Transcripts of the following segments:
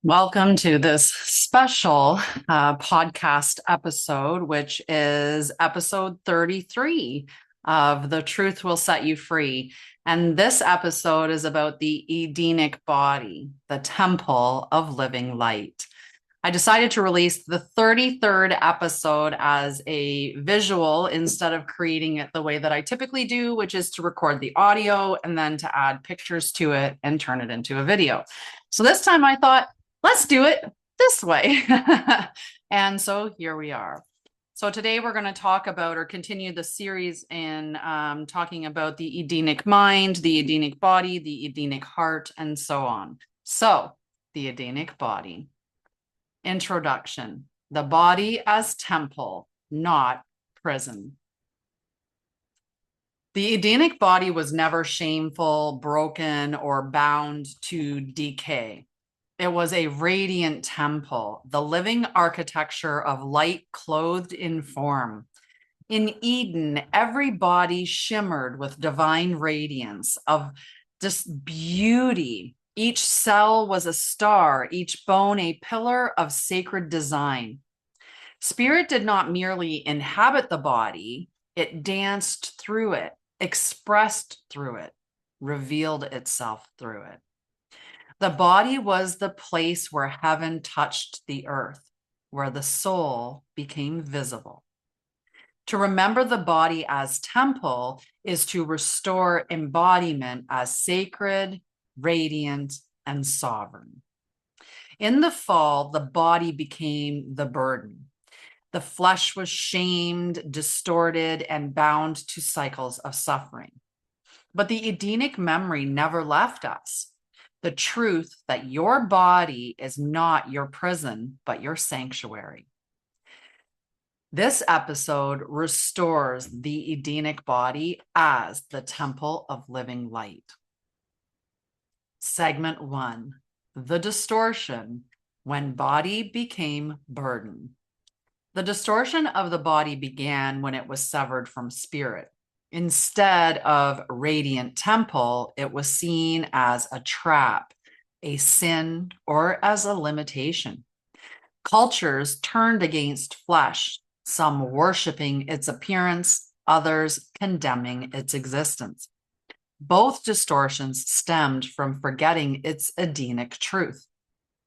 Welcome to this special podcast episode, which is episode 33 of The Truth Will Set You Free. And this episode is about the Edenic body, the temple of living light. I decided to release the 33rd episode as a visual instead of creating it the way that I typically do, which is to record the audio and then to add pictures to it and turn it into a video. So this time I thought, let's do it this way. And so here we are. So today we're going to talk about or continue the series in talking about the Edenic mind, the Edenic body, the Edenic heart, and so on. So the Edenic body. Introduction. The body as temple, not prison. The Edenic body was never shameful, broken, or bound to decay. It was a radiant temple, the living architecture of light clothed in form. In Eden, every body shimmered with divine radiance of just beauty. Each cell was a star, each bone a pillar of sacred design. Spirit did not merely inhabit the body, it danced through it, expressed through it, revealed itself through it. The body was the place where heaven touched the earth, where the soul became visible. To remember the body as temple is to restore embodiment as sacred, radiant, and sovereign. In the fall, the body became the burden. The flesh was shamed, distorted, and bound to cycles of suffering. But the Edenic memory never left us. The truth that your body is not your prison, but your sanctuary. This episode restores the Edenic body as the temple of living light. Segment 1, the distortion when body became burden. The distortion of the body began when it was severed from spirit. Instead of radiant temple, it was seen as a trap, a sin, or as a limitation. Cultures turned against flesh, some worshiping its appearance, others condemning its existence. Both distortions stemmed from forgetting its Edenic truth.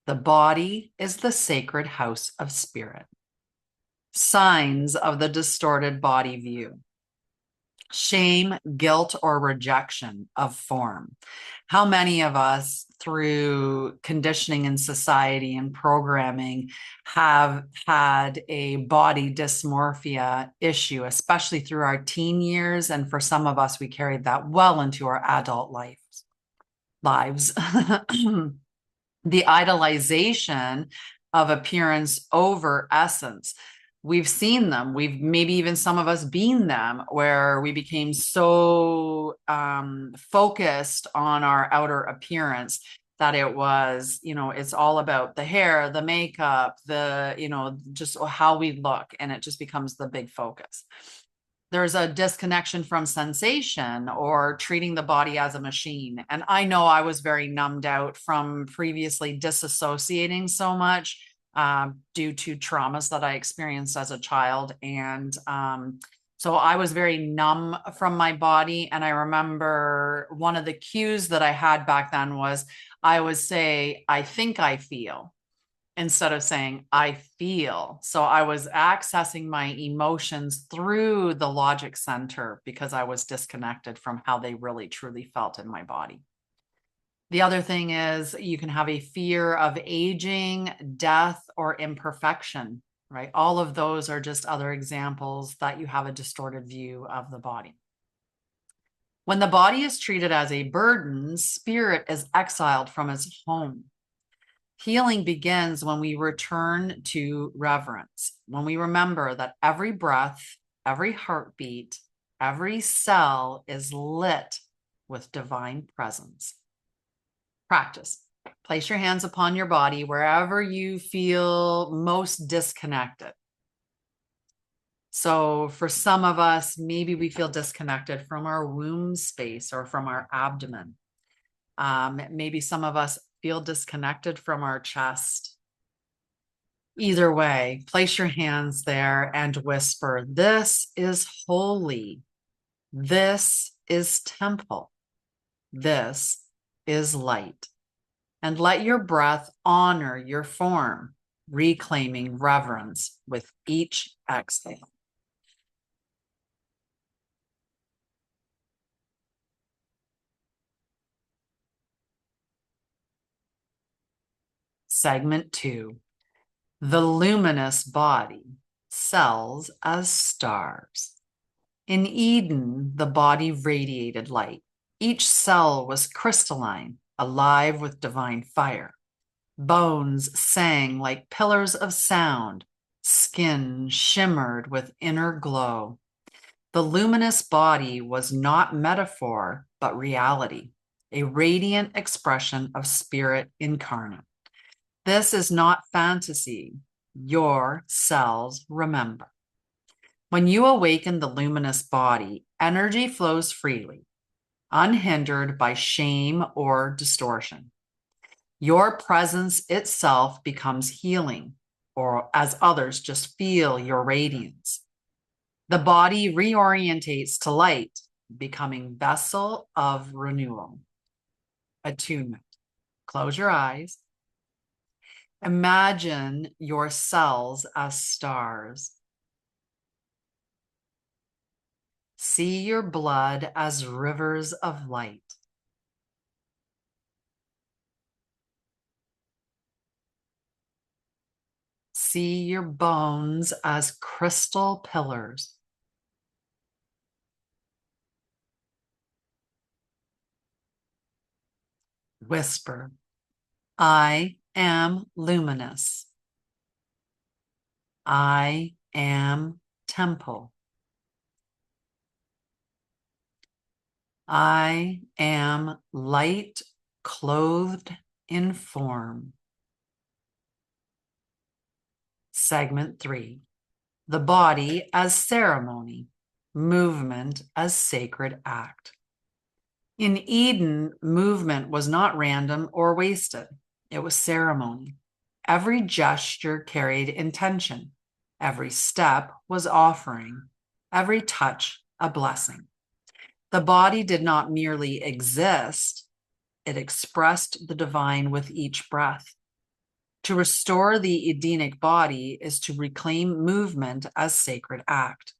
The body is the sacred house of spirit. Signs of the distorted body view. Shame, guilt, or rejection of form. How many of us, through conditioning in society and programming, have had a body dysmorphia issue, especially through our teen years? And for some of us, we carried that well into our adult lives. The idolization of appearance over essence. We've seen them. We've maybe even some of us been them, where we became so focused on our outer appearance that it was, it's all about the hair, the makeup, just how we look. And it just becomes the big focus. There's a disconnection from sensation or treating the body as a machine. And I know I was very numbed out from previously disassociating so much due to traumas that I experienced as a child. And so I was very numb from my body. And I remember one of the cues that I had back then was I would say, I think I feel, instead of saying, I feel. So I was accessing my emotions through the logic center because I was disconnected from how they really truly felt in my body. The other thing is you can have a fear of aging, death, or imperfection, right? All of those are just other examples that you have a distorted view of the body. When the body is treated as a burden, spirit is exiled from its home. Healing begins when we return to reverence, when we remember that every breath, every heartbeat, every cell is lit with divine presence. Practice. Place your hands upon your body wherever you feel most disconnected. So for some of us, maybe we feel disconnected from our womb space or from our abdomen. Maybe some of us feel disconnected from our chest. Either way, place your hands there and whisper, "This is holy. This is temple. This is light." And let your breath honor your form, reclaiming reverence with each exhale. Segment 2, the luminous body, cells as stars. In Eden, the body radiated light. Each cell was crystalline, alive with divine fire. Bones sang like pillars of sound. Skin shimmered with inner glow. The luminous body was not metaphor, but reality, a radiant expression of spirit incarnate. This is not fantasy. Your cells remember. When you awaken the luminous body, energy flows freely, unhindered by shame or distortion. Your presence itself becomes healing, or as others just feel your radiance. The body reorientates to light, becoming vessel of renewal. Attunement. Close your eyes. Imagine your cells as stars. See your blood as rivers of light. See your bones as crystal pillars. Whisper, "I am luminous. I am temple. I am light clothed in form." Segment 3, the body as ceremony, movement as sacred act. In Eden, movement was not random or wasted. It was ceremony. Every gesture carried intention. Every step was offering. Every touch a blessing. The body did not merely exist. It expressed the divine with each breath. To restore the Edenic body is to reclaim movement as sacred act.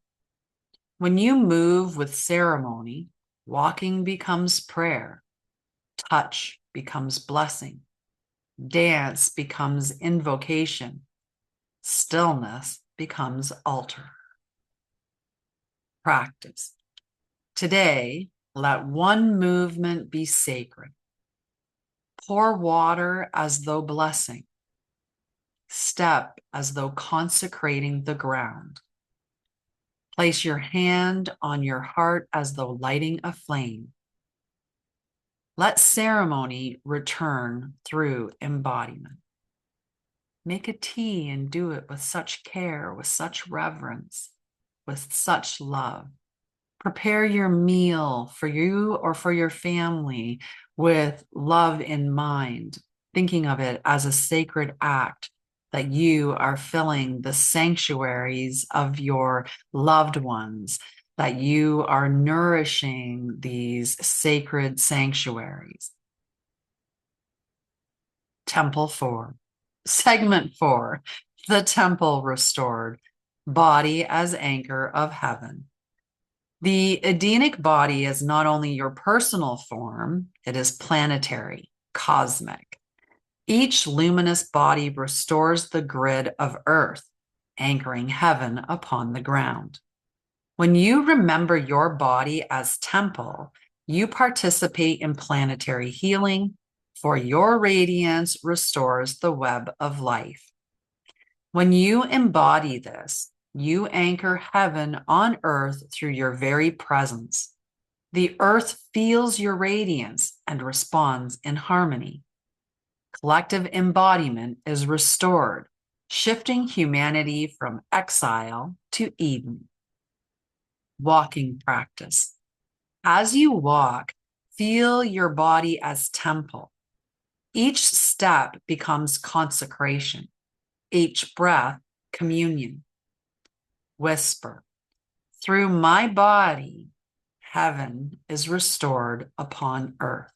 When you move with ceremony, walking becomes prayer, touch becomes blessing, dance becomes invocation, stillness becomes altar. Practice. Today, let one movement be sacred. Pour water as though blessing. Step as though consecrating the ground. Place your hand on your heart as though lighting a flame. Let ceremony return through embodiment. Make a tea and do it with such care, with such reverence, with such love. Prepare your meal for you or for your family with love in mind, thinking of it as a sacred act that you are filling the sanctuaries of your loved ones, that you are nourishing these sacred sanctuaries. Temple 4. Segment 4, the temple restored, body as anchor of heaven. The Edenic body is not only your personal form, it is planetary, cosmic. Each luminous body restores the grid of earth, anchoring heaven upon the ground. When you remember your body as temple, you participate in planetary healing, for your radiance restores the web of life. When you embody this, you anchor heaven on earth through your very presence. The earth feels your radiance and responds in harmony. Collective embodiment is restored, shifting humanity from exile to Eden. Walking practice. As you walk, feel your body as temple. Each step becomes consecration. Each breath, communion. Whisper, through my body, heaven is restored upon earth.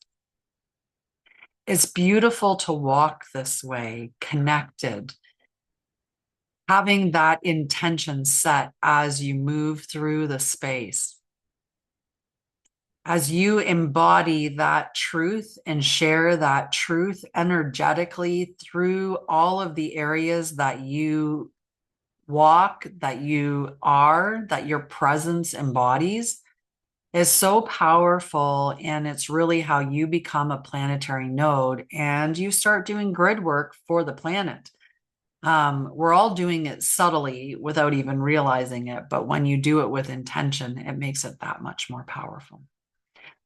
It's beautiful to walk this way, connected, having that intention set as you move through the space. As you embody that truth and share that truth energetically through all of the areas that you walk, that you are, that your presence embodies, is so powerful. And it's really how you become a planetary node and you start doing grid work for the planet. We're all doing it subtly without even realizing it. But when you do it with intention, it makes it that much more powerful.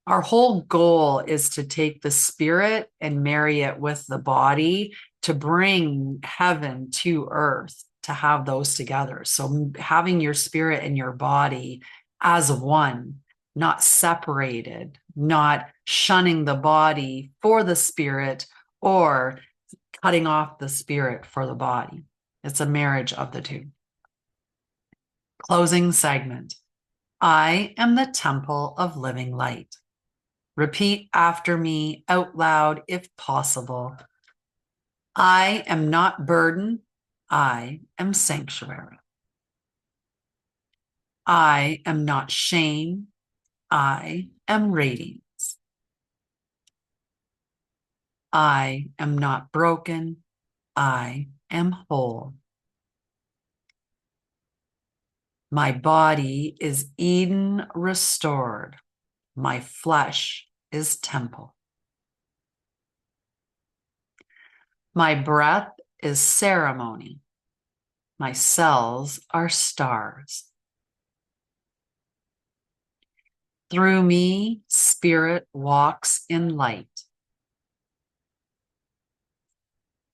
Our whole goal is to take the spirit and marry it with the body to bring heaven to earth, to have those together. So having your spirit and your body as one, not separated, not shunning the body for the spirit or cutting off the spirit for the body. It's a marriage of the two. Closing segment. I am the temple of living light. Repeat after me out loud if possible. I am not burden. I am sanctuary. I am not shame. I am radiance. I am not broken. I am whole. My body is Eden restored. My flesh is temple. My breath is ceremony. My cells are stars. Through me, spirit walks in light.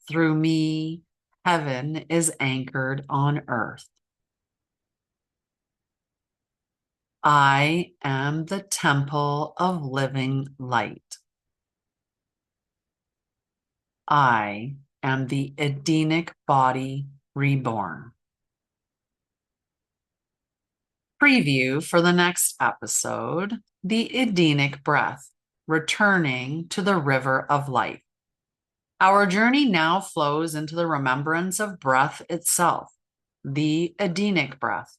Through me, heaven is anchored on earth. I am the temple of living light. I am the Edenic body reborn. Preview for the next episode, the Edenic breath, returning to the river of life. Our journey now flows into the remembrance of breath itself, the Edenic breath.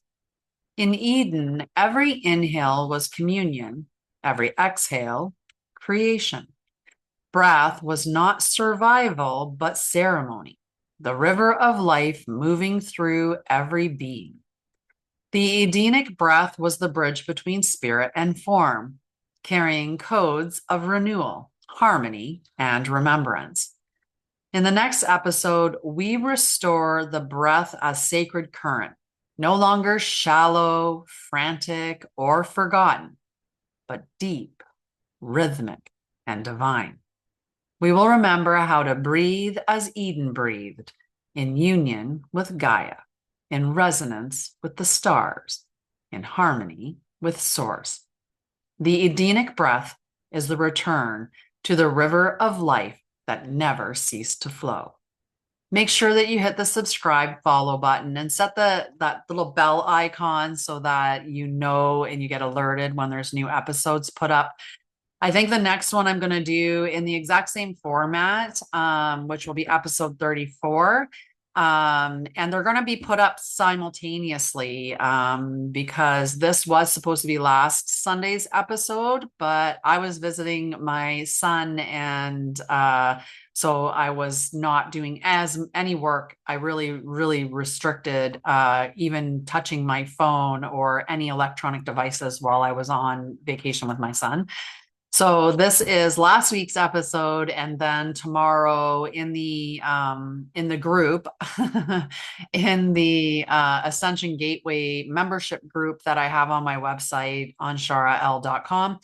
In Eden, every inhale was communion, every exhale, creation. Breath was not survival, but ceremony, the river of life moving through every being. The Edenic breath was the bridge between spirit and form, carrying codes of renewal, harmony, and remembrance. In the next episode, we restore the breath as sacred current, no longer shallow, frantic, or forgotten, but deep, rhythmic, and divine. We will remember how to breathe as Eden breathed, in union with Gaia, in resonance with the stars, in harmony with Source. The Edenic breath is the return to the river of life that never ceased to flow. Make sure that you hit the subscribe, follow button and set that little bell icon so that you know and you get alerted when there's new episodes put up. I think the next one I'm going to do in the exact same format, which will be episode 34. And they're going to be put up simultaneously because this was supposed to be last Sunday's episode, but I was visiting my son and so I was not doing any work. I really, really restricted even touching my phone or any electronic devices while I was on vacation with my son. So this is last week's episode, and then tomorrow in the group, in the Ascension Gateway membership group that I have on my website on sharaL.com,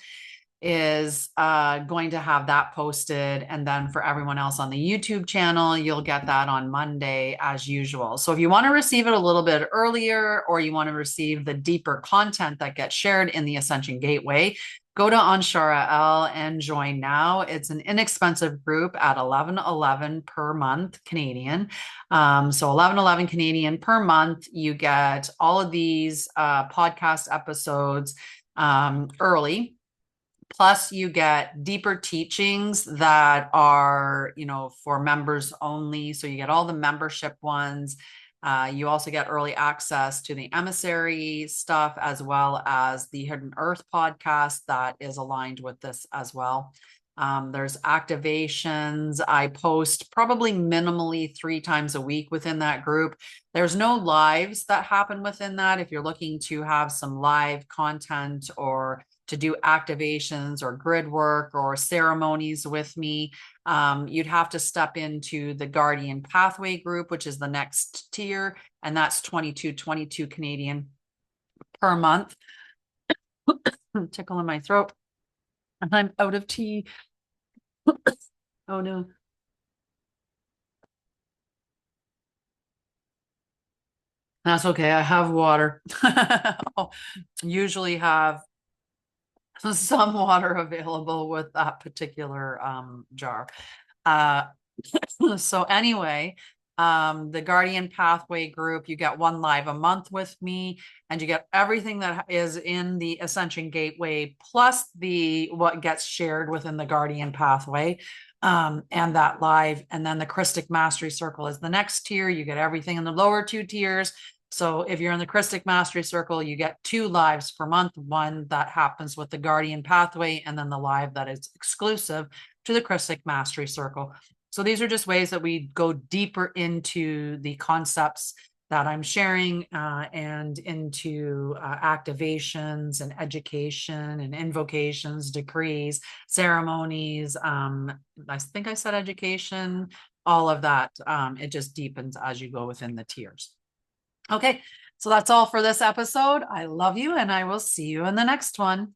is going to have that posted. And then for everyone else on the YouTube channel, you'll get that on Monday as usual. So if you want to receive it a little bit earlier, or you want to receive the deeper content that gets shared in the Ascension Gateway, go to Anshara L and join now. It's an inexpensive group at 11.11 per month Canadian. So 11.11 Canadian per month. You get all of these podcast episodes early. Plus, you get deeper teachings that are, for members only. So you get all the membership ones. You also get early access to the emissary stuff, as well as the Hidden Earth podcast that is aligned with this as well. There's activations. I post probably minimally 3 times a week within that group. There's no lives that happen within that. If you're looking to have some live content or to do activations or grid work or ceremonies with me, you'd have to step into the Guardian Pathway group, which is the next tier, and that's 22 Canadian per month. Tickle in my throat, and I'm out of tea. Oh no. That's okay. I have water. I'll usually have some water available with that particular jar. So anyway, the Guardian Pathway group, you get 1 live a month with me, and you get everything that is in the Ascension Gateway, plus what gets shared within the Guardian Pathway, and that live. And then the Christic Mastery Circle is the next tier. You get everything in the lower 2 tiers. So if you're in the Christic Mastery Circle, you get 2 lives per month, one that happens with the Guardian Pathway, and then the live that is exclusive to the Christic Mastery Circle. So these are just ways that we go deeper into the concepts that I'm sharing and into activations and education and invocations, decrees, ceremonies. I think I said education, all of that. It just deepens as you go within the tiers. Okay, so that's all for this episode. I love you, and I will see you in the next one.